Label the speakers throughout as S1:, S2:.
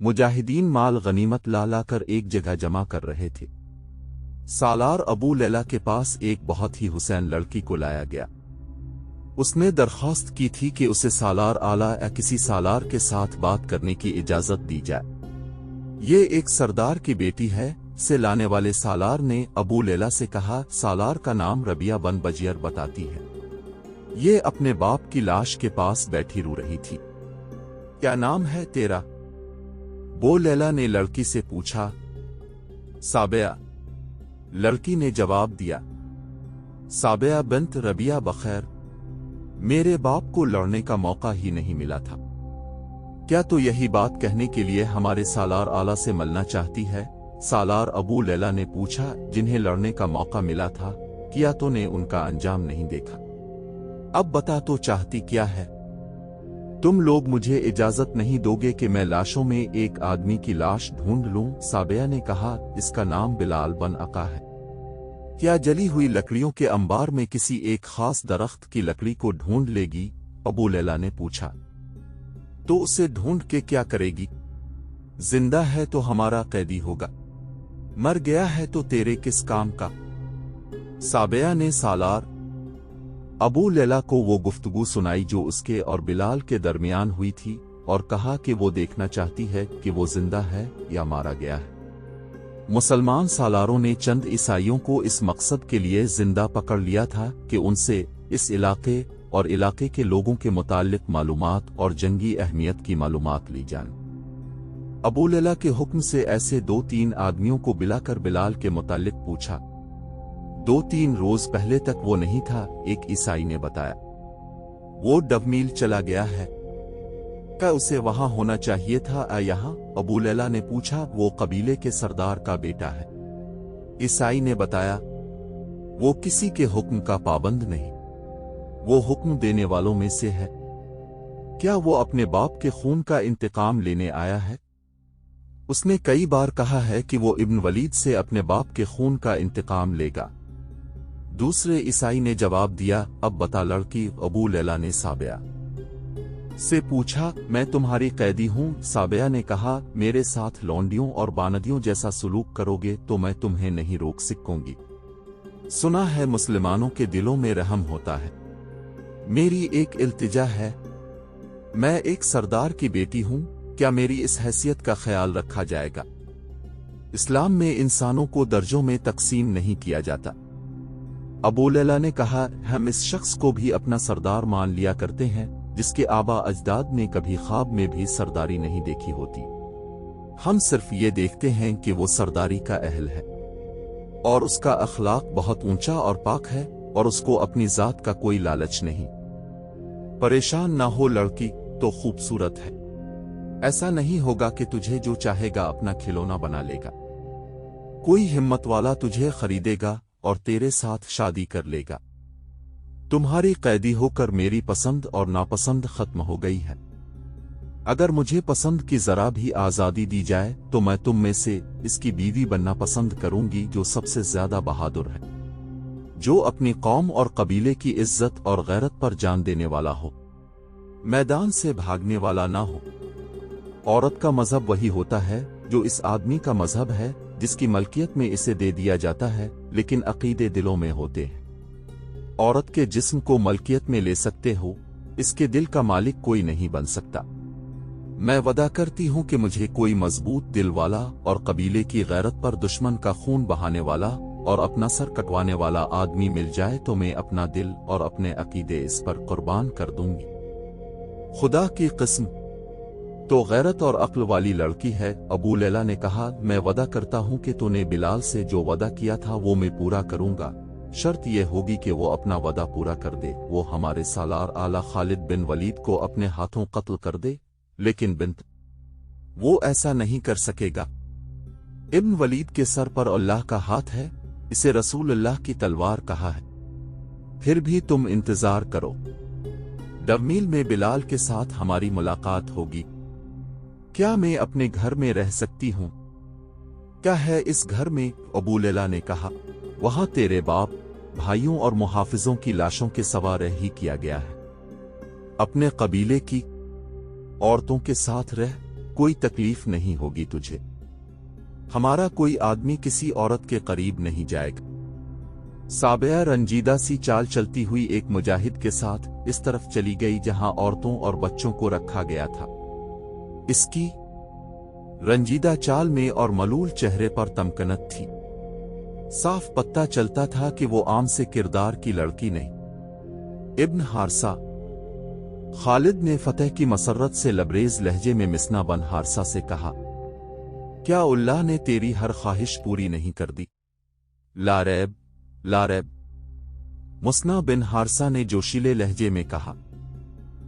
S1: मुजाहिदीन माल गनीमत ला कर एक जगह जमा कर रहे थे। सालार अबू लैला के पास एक बहुत ही हुसैन लड़की को लाया गया। उसने दरख्वास्त की थी कि उसे सालार आला या किसी सालार के साथ बात करने की इजाजत दी जाए। ये एक सरदार की बेटी है। से लाने वाले सालार ने अबू लैला से कहा, सालार का नाम रबिया बन बजियर बताती है। ये अपने बाप की लाश के पास बैठी रो रही थी। क्या नाम है तेरा? अबू लैला ने लड़की से पूछा। साबिया, लड़की ने जवाब दिया। साबिया बिन्त रबिया बखैर, मेरे बाप को लड़ने का मौका ही नहीं मिला था। क्या तो यही बात कहने के लिए हमारे सालार आला से मिलना चाहती है? सालार अबू लैला ने पूछा। जिन्हें लड़ने का मौका मिला था, किया तो ने उनका अंजाम नहीं देखा। अब बता तो चाहती क्या है? तुम लोग मुझे इजाजत नहीं दोगे कि मैं लाशों में एक आदमी की लाश ढूंढ लूं? साबिया ने कहा, इसका नाम बिलाल बन अका है। क्या जली हुई लकड़ियों के अंबार में किसी एक खास दरख्त की लकड़ी को ढूंढ लेगी? अबू लैला ने पूछा। तो उसे ढूंढ के क्या करेगी? जिंदा है तो हमारा कैदी होगा, मर गया है तो तेरे किस काम का? साबिया ने सालार अबू लैला को वो गुफ्तगू सुनाई जो उसके और बिलाल के दरमियान हुई थी, और कहा कि वो देखना चाहती है कि वो जिंदा है या मारा गया है। मुसलमान सालारों ने चंद ईसाइयों को इस मकसद के लिए जिंदा पकड़ लिया था कि उनसे इस इलाके और इलाके के लोगों के मुताल्लिक मालूमात और जंगी अहमियत की मालूमात ली जान। अबू लैला के हुक्म से ऐसे 2-3 आदमियों को बुलाकर बिलाल के मुताल्लिक पूछा। 2-3 रोज पहले तक वो नहीं था, एक ईसाई ने बताया। वो डबमील चला गया है। क्या उसे वहां होना चाहिए था यहाँ? अबू लैला ने पूछा। वो कबीले के सरदार का बेटा है, ईसाई ने बताया। वो किसी के हुक्म का पाबंद नहीं, वो हुक्म देने वालों में से है। क्या वो अपने बाप के खून का इंतकाम लेने आया है? उसने कई बार कहा है कि वो इब्न वलीद से अपने बाप के खून का इंतकाम लेगा। दूसरे ईसाई ने जवाब दिया। अब बता लड़की, अबू लैला ने साबिया से पूछा। मैं तुम्हारी कैदी हूं। साबिया ने कहा, मेरे साथ लौंडियों और बानदियों जैसा सुलूक करोगे तो मैं तुम्हें नहीं रोक सकूंगी। सुना है मुसलमानों के दिलों में रहम होता है। मेरी एक इल्तिजा है, मैं एक सरदार की बेटी हूं, क्या मेरी इस हैसियत का ख्याल रखा जाएगा? इस्लाम में इंसानों को दर्जों में तकसीम नहीं किया जाता। अबू लैला ने कहा, हम इस शख्स को भी अपना सरदार मान लिया करते हैं जिसके आबा अजदाद ने कभी ख्वाब में भी सरदारी नहीं देखी होती। हम सिर्फ ये देखते हैं कि वो सरदारी का अहल है और उसका अखलाक बहुत ऊंचा और पाक है और उसको अपनी जात का कोई लालच नहीं। परेशान ना हो लड़की, तो खूबसूरत है। ऐसा नहीं होगा कि तुझे जो चाहेगा अपना खिलौना बना लेगा। कोई हिम्मत वाला तुझे खरीदेगा और तेरे साथ शादी कर लेगा। तुम्हारी कैदी होकर मेरी पसंद और नापसंद खत्म हो गई है। अगर मुझे पसंद की जरा भी आजादी दी जाए तो मैं तुम में से इसकी बीवी बनना पसंद करूंगी जो सबसे ज्यादा बहादुर है, जो अपनी कौम और कबीले की इज्जत और गैरत पर जान देने वाला हो, मैदान से भागने वाला ना हो। औरत का मजहब वही होता है जो इस आदमी का मजहब है, जिसकी मलकियत में इसे दे दिया जाता है लेकिन अकीदे दिलों में होते हैं। औरत के जिस्म को मलकियत में ले सकते हो, इसके दिल का मालिक कोई नहीं बन सकता। मैं वदा करती हूं कि मुझे कोई मजबूत दिल वाला और कबीले की गैरत पर दुश्मन का खून बहाने वाला और अपना सर कटवाने वाला आदमी मिल जाए तो मैं अपना दिल और अपने अकीदे इस पर कुर्बान कर दूंगी। खुदा की कसम, तो गैरत और अक्ल वाली लड़की है। अबू लैला ने कहा, मैं वदा करता हूं कि तूने बिलाल से जो वदा किया था वो मैं पूरा करूंगा। शर्त यह होगी कि वो अपना वदा पूरा कर दे। वो हमारे सालार आला खालिद बिन वलीद को अपने हाथों कत्ल कर दे, लेकिन बिन्त वो ऐसा नहीं कर सकेगा। इब्न वलीद के सर पर अल्लाह का हाथ है, इसे रसूलुल्लाह की तलवार कहा है। फिर भी तुम इंतजार करो, डबमील में बिलाल के साथ हमारी मुलाकात होगी। क्या मैं अपने घर में रह सकती हूं? क्या है इस घर में? अबू लैला ने कहा, वहां तेरे बाप, भाइयों और मुहाफिजों की लाशों के सवार ही किया गया है। अपने कबीले की औरतों के साथ रह, कोई तकलीफ नहीं होगी तुझे। हमारा कोई आदमी किसी औरत के करीब नहीं जाएगा। साबिया रंजीदा सी चाल चलती हुई एक मुजाहिद के साथ इस तरफ चली गई जहां औरतों और बच्चों को रखा गया था। इसकी रंजीदा चाल में और मलूल चेहरे पर तमकनत थी। साफ पता चलता था कि वो आम से किरदार की लड़की नहीं। इब्न हारसा। खालिद ने फतेह की मसर्रत से लबरेज लहजे में मिसना बन हारसा से कहा, क्या अल्लाह ने तेरी हर ख्वाहिश पूरी नहीं कर दी? लारैब लारैब। मुस्ना बिन हारसा ने जोशीले लहजे में कहा,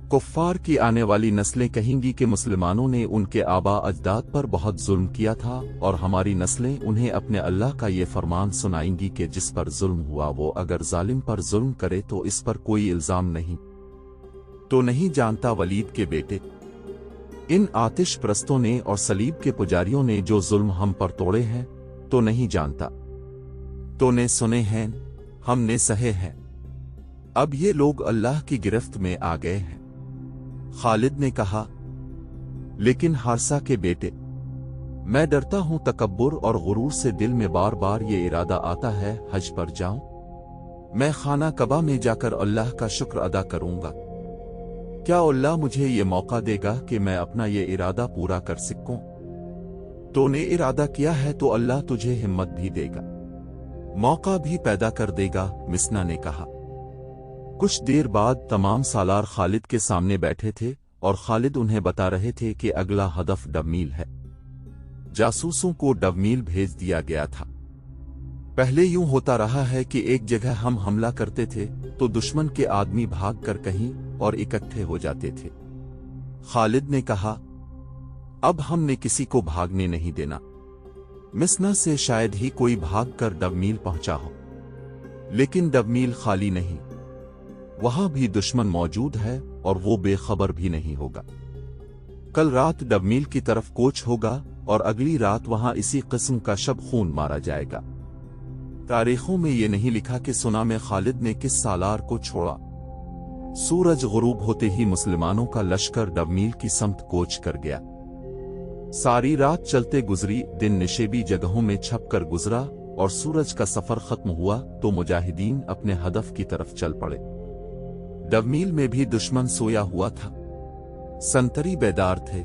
S1: कुफ्फार की आने वाली नस्लें कहेंगी कि मुसलमानों ने उनके आबा अजदाद पर बहुत जुल्म किया था, और हमारी नस्लें उन्हें अपने अल्लाह का ये फरमान सुनाएंगी कि जिस पर जुल्म हुआ वो अगर जालिम पर जुल्म करे तो इस पर कोई इल्जाम नहीं। तो नहीं जानता वलीद के बेटे, इन आतिश परस्तों ने और सलीब के पुजारियों ने जो जुल्म हम पर तोड़े हैं, तो नहीं जानता? तो ने सुने हैं, हमने सहे हैं। अब ये लोग अल्लाह की गिरफ्त में आ गए हैं। खालिद ने कहा, लेकिन हारसा के बेटे, मैं डरता हूं तकब्बुर और गुरूर से दिल में बार बार ये इरादा आता है हज पर जाऊं। मैं खाना कबा में जाकर अल्लाह का शुक्र अदा करूंगा। क्या अल्लाह मुझे ये मौका देगा कि मैं अपना ये इरादा पूरा कर सकूं? तो ने इरादा किया है तो अल्लाह तुझे हिम्मत भी देगा, मौका भी पैदा कर देगा, मिसना ने कहा। कुछ देर बाद तमाम सालार खालिद के सामने बैठे थे और खालिद उन्हें बता रहे थे कि अगला हदफ डबमील है। जासूसों को डबमील भेज दिया गया था। पहले यूं होता रहा है कि एक जगह हम हमला करते थे तो दुश्मन के आदमी भाग कर कहीं और इकट्ठे हो जाते थे। खालिद ने कहा, अब हमने किसी को भागने नहीं देना। मिसना से शायद ही कोई भाग कर डबमील पहुंचा हो, लेकिन डबमील खाली नहीं, वहां भी दुश्मन मौजूद है और वो बेखबर भी नहीं होगा। कल रात डबमील की तरफ कोच होगा और अगली रात वहां इसी किस्म का शब खून मारा जाएगा। तारीखों में ये नहीं लिखा कि सुना में खालिद ने किस सालार को छोड़ा। सूरज गुरूब होते ही मुसलमानों का लश्कर डबमील की समत कोच कर गया। सारी रात चलते गुजरी, दिन निशेबी जगहों में छप कर गुजरा और सूरज का सफर खत्म हुआ तो मुजाहिदीन अपने हदफ की तरफ चल पड़े। डबमील में भी दुश्मन सोया हुआ था, संतरी बेदार थे।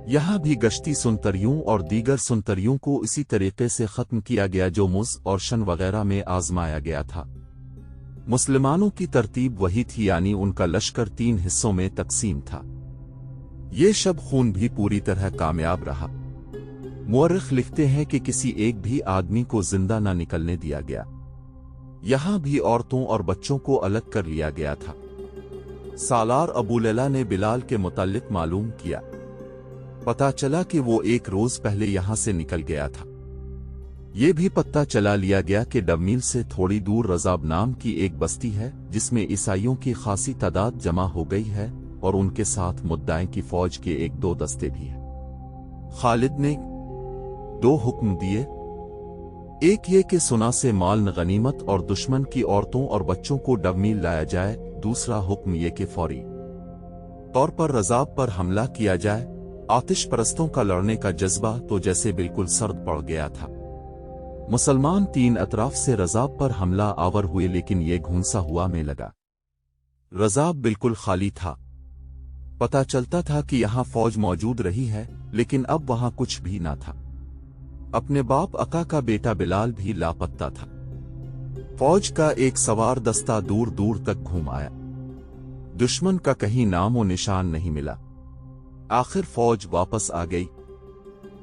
S1: यहां भी गश्ती सुनतरियों और दीगर सुनतरियों को इसी तरीके से खत्म किया गया जो मुज और शन वगैरह में आजमाया गया था। मुसलमानों की तरतीब वही थी, यानी उनका लश्कर 3 हिस्सों में तकसीम था। ये शब खून भी पूरी तरह कामयाब रहा। मुअर्रिख लिखते हैं कि किसी एक भी आदमी को जिंदा न निकलने दिया गया। यहां भी औरतों और बच्चों को अलग कर लिया गया था। सालार अबू लैला ने बिलाल के मुताल्लिक मालूम किया। पता चला कि वो एक रोज पहले यहां से निकल गया था। ये भी पता चला लिया गया कि डबमील से थोड़ी दूर रज़ाब नाम की एक बस्ती है जिसमें ईसाइयों की खासी तादाद जमा हो गई है और उनके साथ मुद्दाएं की फौज के 1-2 दस्ते भी हैं। खालिद ने 2 हुक्म दिए, एक ये कि सुना से माल गनीमत और दुश्मन की औरतों और बच्चों को डबमील लाया जाए। दूसरा हुक्म ये कि फौरी तौर पर रज़ाब पर हमला किया जाए। आतिश परस्तों का लड़ने का जज्बा तो जैसे बिल्कुल सर्द पड़ गया था। मुसलमान 3 अतराफ से रज़ाब पर हमला आवर हुए, लेकिन ये घूंसा हुआ में लगा। रज़ाब बिल्कुल खाली था। पता चलता था कि यहां फौज मौजूद रही है, लेकिन अब वहां कुछ भी ना था। अपने बाप अका का बेटा बिलाल भी लापता था। फौज का एक सवार दस्ता दूर दूर तक घूम आया, दुश्मन का कहीं नामो निशान नहीं मिला। आखिर फौज वापस आ गई।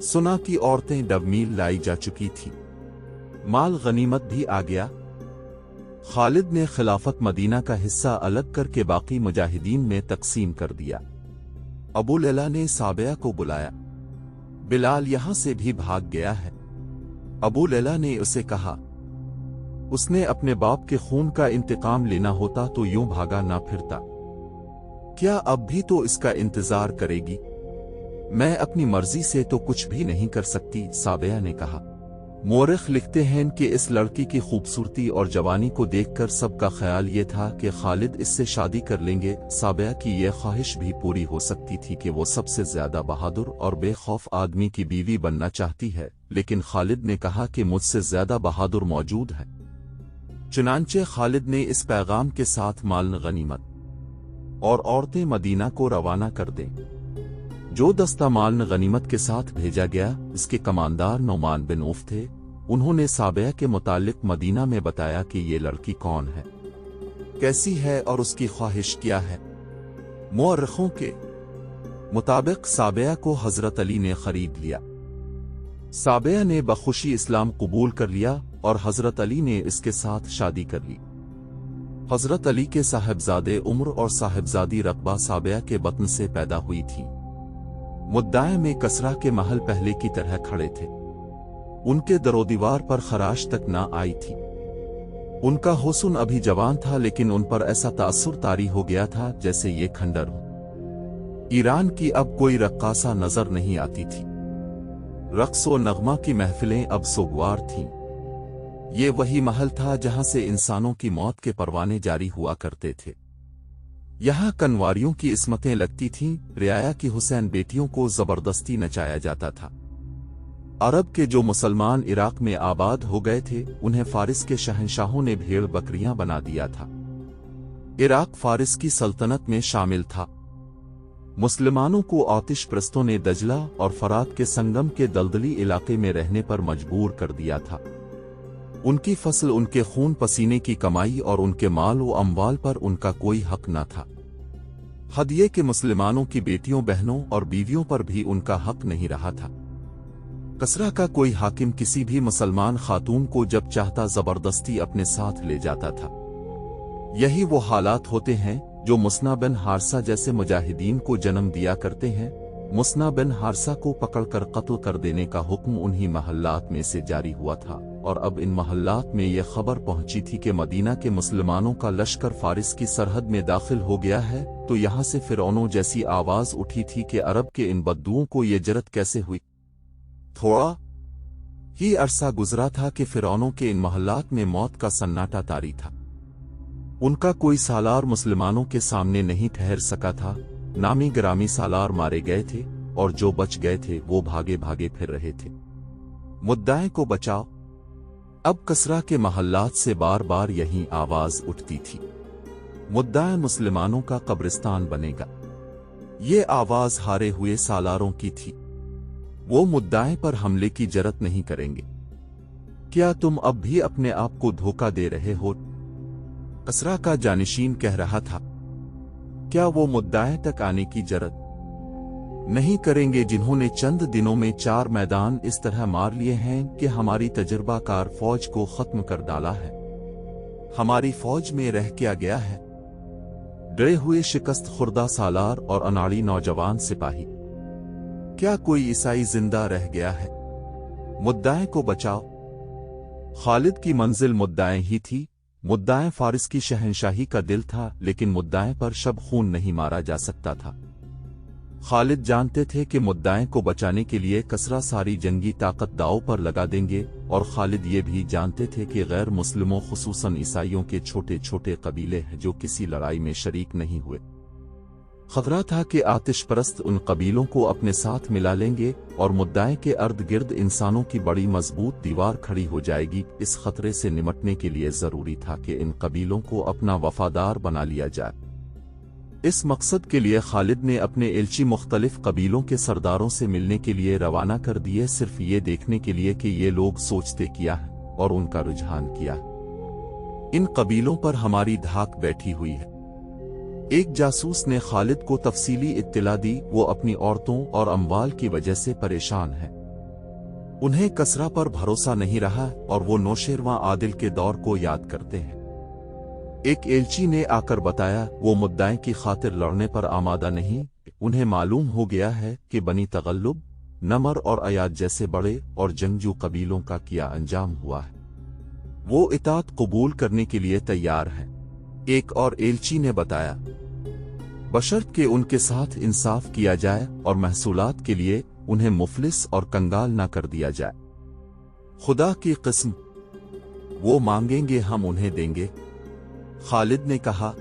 S1: सुना कि औरतें डबमील लाई जा चुकी थी, माल गनीमत भी आ गया। खालिद ने खिलाफत मदीना का हिस्सा अलग करके बाकी मुजाहिदीन में तकसीम कर दिया। अबू लैला ने साबिया को बुलाया। बिलाल यहां से भी भाग गया है। अबू लैला ने उसे कहा, उसने अपने बाप के खून का इंतकाम लेना होता तो यूं भागा ना फिरता। क्या अब भी तो इसका इंतजार करेगी? मैं अपनी मर्जी से तो कुछ भी नहीं कर सकती, साबिया ने कहा। مورخ لکھتے ہیں کہ اس لڑکی کی خوبصورتی اور جوانی کو دیکھ کر سب کا خیال یہ تھا کہ خالد اس سے شادی کر لیں گے۔ صابیہ کی یہ خواہش بھی پوری ہو سکتی تھی کہ وہ سب سے زیادہ بہادر اور بے خوف آدمی کی بیوی بننا چاہتی ہے، لیکن خالد نے کہا کہ مجھ سے زیادہ بہادر موجود ہے۔ چنانچہ خالد نے اس پیغام کے ساتھ مال غنیمت اور عورتیں مدینہ کو روانہ کر دیں۔ جو دستہ مال غنیمت کے ساتھ بھیجا گیا اس کے کماندار نعمان بن عوف تھے۔ انہوں نے صابیہ کے متعلق مدینہ میں بتایا کہ یہ لڑکی کون ہے، کیسی ہے اور اس کی خواہش کیا ہے۔ مورخوں کے مطابق صابیہ کو حضرت علی نے خرید لیا۔ صابیہ نے بخوشی اسلام قبول کر لیا اور حضرت علی نے اس کے ساتھ شادی کر لی۔ حضرت علی کے صاحبزادے عمر اور صاحبزادی رقبہ صابیہ کے بطن سے پیدا ہوئی تھی۔ مدعا میں کسرا کے محل پہلے کی طرح کھڑے تھے، ان کے در و دیوار پر خراش تک نہ آئی تھی۔ ان کا حسن ابھی جوان تھا لیکن ان پر ایسا تاثر طاری ہو گیا تھا جیسے یہ کھنڈر ہو۔ ایران کی اب کوئی رقاصہ نظر نہیں آتی تھی، رقص و نغمہ کی محفلیں اب سوگوار تھیں۔ یہ وہی محل تھا جہاں سے انسانوں کی موت کے پروانے جاری ہوا کرتے تھے۔ یہاں کنواریوں کی عصمتیں لگتی تھیں، رعایا کی حسین بیٹیوں کو زبردستی نچایا جاتا تھا۔ عرب کے جو مسلمان عراق میں آباد ہو گئے تھے انہیں فارس کے شہنشاہوں نے بھیڑ بکریاں بنا دیا تھا۔ عراق فارس کی سلطنت میں شامل تھا۔ مسلمانوں کو آتش پرستوں نے دجلہ اور فرات کے سنگم کے دلدلی علاقے میں رہنے پر مجبور کر دیا تھا۔ ان کی فصل ان کے خون پسینے کی کمائی اور ان کے مال و اموال پر ان کا کوئی حق نہ تھا۔ حد یہ کہ مسلمانوں کی بیٹیوں بہنوں اور بیویوں پر بھی ان کا حق نہیں رہا تھا۔ کسرا کا کوئی حاکم کسی بھی مسلمان خاتون کو جب چاہتا زبردستی اپنے ساتھ لے جاتا تھا۔ یہی وہ حالات ہوتے ہیں جو مسنا بن حارثہ جیسے مجاہدین کو جنم دیا کرتے ہیں۔ مسنا بن حارثہ کو پکڑ کر قتل کر دینے کا حکم انہی محلات میں سے جاری ہوا تھا، اور اب ان محلات میں یہ خبر پہنچی تھی کہ مدینہ کے مسلمانوں کا لشکر فارس کی سرحد میں داخل ہو گیا ہے، تو یہاں سے فرعونوں جیسی آواز اٹھی تھی کہ عرب کے ان بدوؤں کو یہ جرأت کیسے ہوئی۔ تھوڑا ہی عرصہ گزرا تھا کہ فرعونوں کے ان محلات میں موت کا سناٹا طاری تھا۔ ان کا کوئی سالار مسلمانوں کے سامنے نہیں ٹھہر سکا تھا۔ نامی گرامی سالار مارے گئے تھے اور جو بچ گئے تھے وہ بھاگے بھاگے پھر رہے تھے۔ مدعے کو بچاؤ۔ اب کسرا کے محلات سے بار بار یہی آواز اٹھتی تھی، مدعا مسلمانوں کا قبرستان بنے گا۔ یہ آواز ہارے ہوئے سالاروں کی تھی۔ وہ مدعے پر حملے کی جرأت نہیں کریں گے۔ کیا تم اب بھی اپنے آپ کو دھوکہ دے رہے ہو؟ کسرا کا جانشین کہہ رہا تھا۔ کیا وہ مدعے تک آنے کی جرأت نہیں کریں گے جنہوں نے چند دنوں میں 4 میدان اس طرح مار لیے ہیں کہ ہماری تجربہ کار فوج کو ختم کر ڈالا ہے؟ ہماری فوج میں رہ کیا گیا ہے؟ ڈرے ہوئے شکست خوردہ سالار اور اناڑی نوجوان سپاہی۔ کیا کوئی عیسائی زندہ رہ گیا ہے؟ مدعے کو بچاؤ۔ خالد کی منزل مدعے ہی تھی۔ مدعے فارس کی شہنشاہی کا دل تھا، لیکن مدعے پر شب خون نہیں مارا جا سکتا تھا۔ خالد جانتے تھے کہ مدعے کو بچانے کے لیے کسرا ساری جنگی طاقت داؤ پر لگا دیں گے، اور خالد یہ بھی جانتے تھے کہ غیر مسلموں خصوصاً عیسائیوں کے چھوٹے چھوٹے قبیلے ہیں جو کسی لڑائی میں شریک نہیں ہوئے۔ خطرہ تھا کہ آتش پرست ان قبیلوں کو اپنے ساتھ ملا لیں گے اور مدعے کے ارد گرد انسانوں کی بڑی مضبوط دیوار کھڑی ہو جائے گی۔ اس خطرے سے نمٹنے کے لیے ضروری تھا کہ ان قبیلوں کو اپنا وفادار بنا لیا جائے۔ اس مقصد کے لیے خالد نے اپنے ایلچی مختلف قبیلوں کے سرداروں سے ملنے کے لیے روانہ کر دیے، صرف یہ دیکھنے کے لیے کہ یہ لوگ سوچتے کیا ہے اور ان کا رجحان کیا ہے۔ ان قبیلوں پر ہماری دھاک بیٹھی ہوئی ہے۔ ایک جاسوس نے خالد کو تفصیلی اطلاع دی، وہ اپنی عورتوں اور اموال کی وجہ سے پریشان ہے۔ انہیں کسرا پر بھروسہ نہیں رہا اور وہ نوشیروان عادل کے دور کو یاد کرتے ہیں۔ ایک ایلچی نے آ کر بتایا وہ مدعے کی خاطر لڑنے پر آمادہ نہیں۔ انہیں معلوم ہو گیا ہے کہ بنی تغلب، نمر اور ایاد جیسے بڑے اور جنگجو قبیلوں کا کیا انجام ہوا ہے۔ وہ اطاعت قبول کرنے کے لیے تیار ہیں۔ ایک اور ایلچی نے بتایا، بشرط کہ ان کے ساتھ انصاف کیا جائے اور محصولات کے لیے انہیں مفلس اور کنگال نہ کر دیا جائے۔ खुदा की कसम, वो मांगेंगे हम उन्हें देंगे। खालिद ने कहा,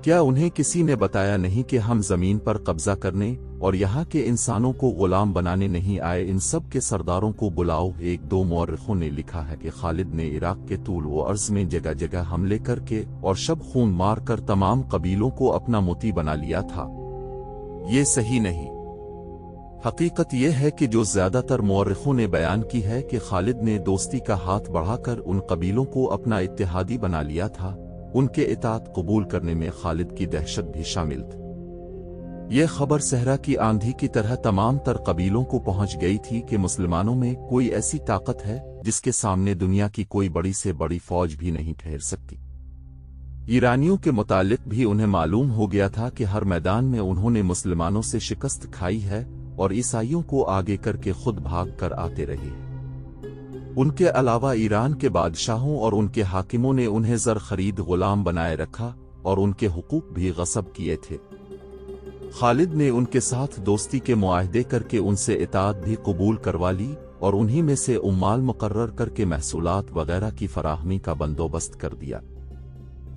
S1: क्या उन्हें किसी ने बताया नहीं कि हम जमीन पर कब्जा करने और यहाँ के इंसानों को गुलाम बनाने नहीं आए? इन सब के सरदारों को बुलाओ। एक दो मौरखों ने लिखा है कि खालिद ने इराक के तूल व अर्ज में जगह जगह हमले करके और शब खून मार कर तमाम कबीलों को अपना मुती बना लिया था। ये सही नहीं। हकीकत यह है कि जो ज्यादातर मौरखों ने बयान की है कि खालिद ने दोस्ती का हाथ बढ़ाकर उन कबीलों को अपना इत्तेहादी बना लिया था, उनके इताअत कबूल करने में खालिद की दहशत भी शामिल थी। यह खबर सहरा की आंधी की तरह तमाम तर कबीलों को पहुंच गई थी कि मुसलमानों में कोई ऐसी ताकत है जिसके सामने दुनिया की कोई बड़ी से बड़ी फौज भी नहीं ठहर सकती। ईरानियों के मुतालिक भी उन्हें मालूम हो गया था कि हर मैदान में उन्होंने मुसलमानों से शिकस्त खाई है और ईसाइयों को आगे करके खुद भाग कर आते रहे। उनके अलावा ईरान के बादशाहों और उनके हाकिमों ने उन्हें ज़र खरीद गुलाम बनाए रखा और उनके हुकूक भी गसब किए थे। खालिद ने उनके साथ दोस्ती के मुआहदे करके उनसे इताअत भी कबूल करवा ली और उन्हीं में से उम्माल मुकर्रर करके महसूलात वगैरह की फराहमी का बंदोबस्त कर दिया।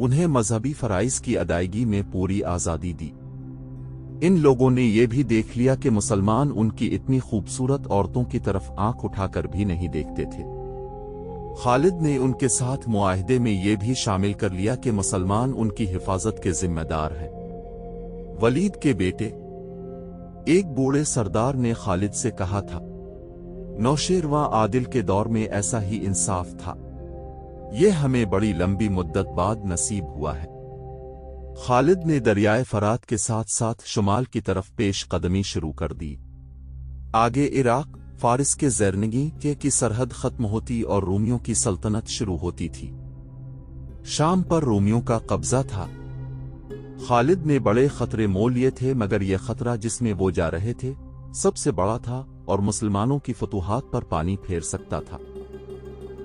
S1: उन्हें मजहबी फराइज की अदायगी में पूरी आज़ादी दी। इन लोगों ने यह भी देख लिया कि मुसलमान उनकी इतनी खूबसूरत औरतों की तरफ आंख उठाकर भी नहीं देखते थे। खालिद ने उनके साथ मुआहदे में यह भी शामिल कर लिया कि मुसलमान उनकी हिफाजत के जिम्मेदार हैं। वलीद के बेटे एक बूढ़े सरदार ने खालिद से कहा था, नौशेरवां आदिल के दौर में ऐसा ही इंसाफ था। यह हमें बड़ी लंबी मुद्दत बाद नसीब हुआ है। खालिद ने दरियाए फरात के साथ साथ शुमाल की तरफ पेश कदमी शुरू कर दी। आगे इराक, फारिस के ज़ैरनगी की सरहद खत्म होती और रूमियों की सल्तनत शुरू होती थी। शाम पर रूमियों का कब्जा था। खालिद ने बड़े खतरे मोल लिए थे, मगर यह खतरा जिसमें वो जा रहे थे सबसे बड़ा था और मुसलमानों की फतूहात पर पानी फेर सकता था।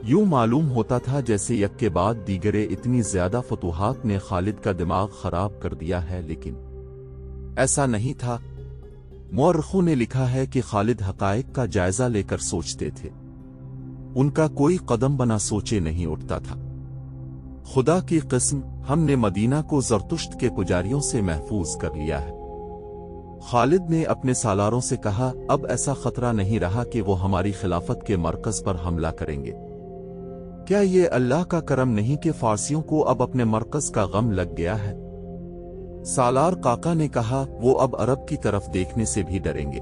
S1: यूं मालूम होता था जैसे एक के बाद दीगरे इतनी ज्यादा फतूहात ने खालिद का दिमाग खराब कर दिया है, लेकिन ऐसा नहीं था। मौरखों ने लिखा है कि खालिद हकायक का जायजा लेकर सोचते थे, उनका कोई कदम बना सोचे नहीं उठता था। खुदा की कसम, हमने मदीना को ज़रतुश्त के पुजारियों से महफूज कर लिया है। खालिद ने अपने सालारों से कहा, अब ऐसा खतरा नहीं रहा कि वो हमारी खिलाफत के मरकज पर हमला करेंगे। क्या ये अल्लाह का करम नहीं कि फारसियों को अब अपने मरकज का गम लग गया है? सालार काका ने कहा, वो अब अरब की तरफ देखने से भी डरेंगे।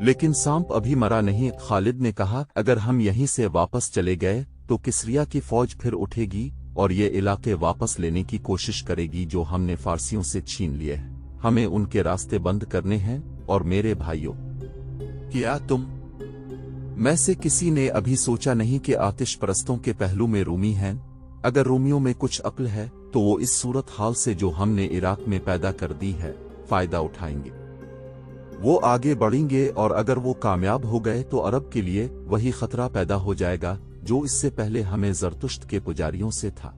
S1: लेकिन सांप अभी मरा नहीं। खालिद ने कहा, अगर हम यहीं से वापस चले गए तो किसरिया की फौज फिर उठेगी और ये इलाके वापस लेने की कोशिश करेगी जो हमने फारसियों से छीन लिए हैं। हमें उनके रास्ते बंद करने हैं। और मेरे भाइयों, क्या तुम में से किसी ने अभी सोचा नहीं कि आतिश परस्तों के पहलू में रूमी हैं? अगर रूमियों में कुछ अक्ल है तो वो इस सूरत हाल से जो हमने इराक में पैदा कर दी है फायदा उठाएंगे। वो आगे बढ़ेंगे और अगर वो कामयाब हो गए तो अरब के लिए वही खतरा पैदा हो जाएगा जो इससे पहले हमें ज़रतुश्त के पुजारियों से था।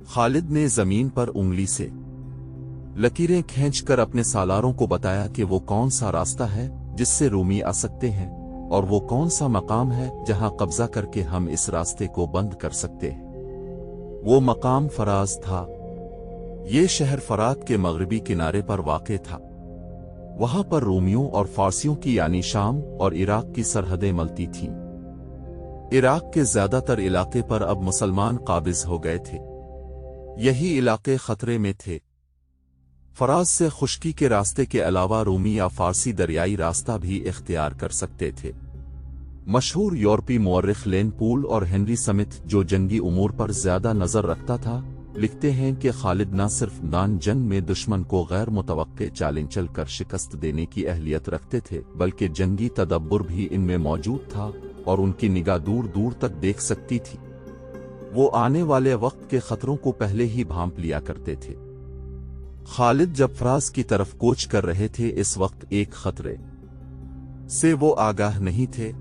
S1: खालिद ने जमीन पर उंगली से लकीरें खींचकर अपने सालारों को बताया कि वो कौन सा रास्ता है जिससे रूमी आ सकते हैं और वो कौन सा मकाम है जहां कब्जा करके हम इस रास्ते को बंद कर सकते हैं। वो मकाम फराज था। ये शहर फरात के मगरबी किनारे पर वाक़ था। वहां पर रोमियों और फारसियों की यानी शाम और इराक की सरहदें मलती थीं। इराक के ज्यादातर इलाके पर अब मुसलमान काबिज हो गए थे। यही इलाके खतरे में थे। फराज से खुश्की के रास्ते के अलावा रोमी या फारसी दरियाई रास्ता भी इख्तियार कर सकते थे। मशहूर यूरोपी मौर्रिख लेन पूल और हेनरी स्मिथ, जो जंगी उमूर पर ज्यादा नजर रखता था, लिखते हैं कि खालिद न सिर्फ मैदान जंग में दुश्मन को गैर मुतवक्के चालें चल कर शिकस्त देने की अहलियत रखते थे, बल्कि जंगी तदब्बुर भी इनमें मौजूद था और उनकी निगाह दूर दूर तक देख सकती थी। वो आने वाले वक्त के खतरों को पहले ही भांप लिया करते थे। खालिद जब फराज की तरफ कोच कर रहे थे, इस वक्त एक खतरे से वो आगाह नहीं थे।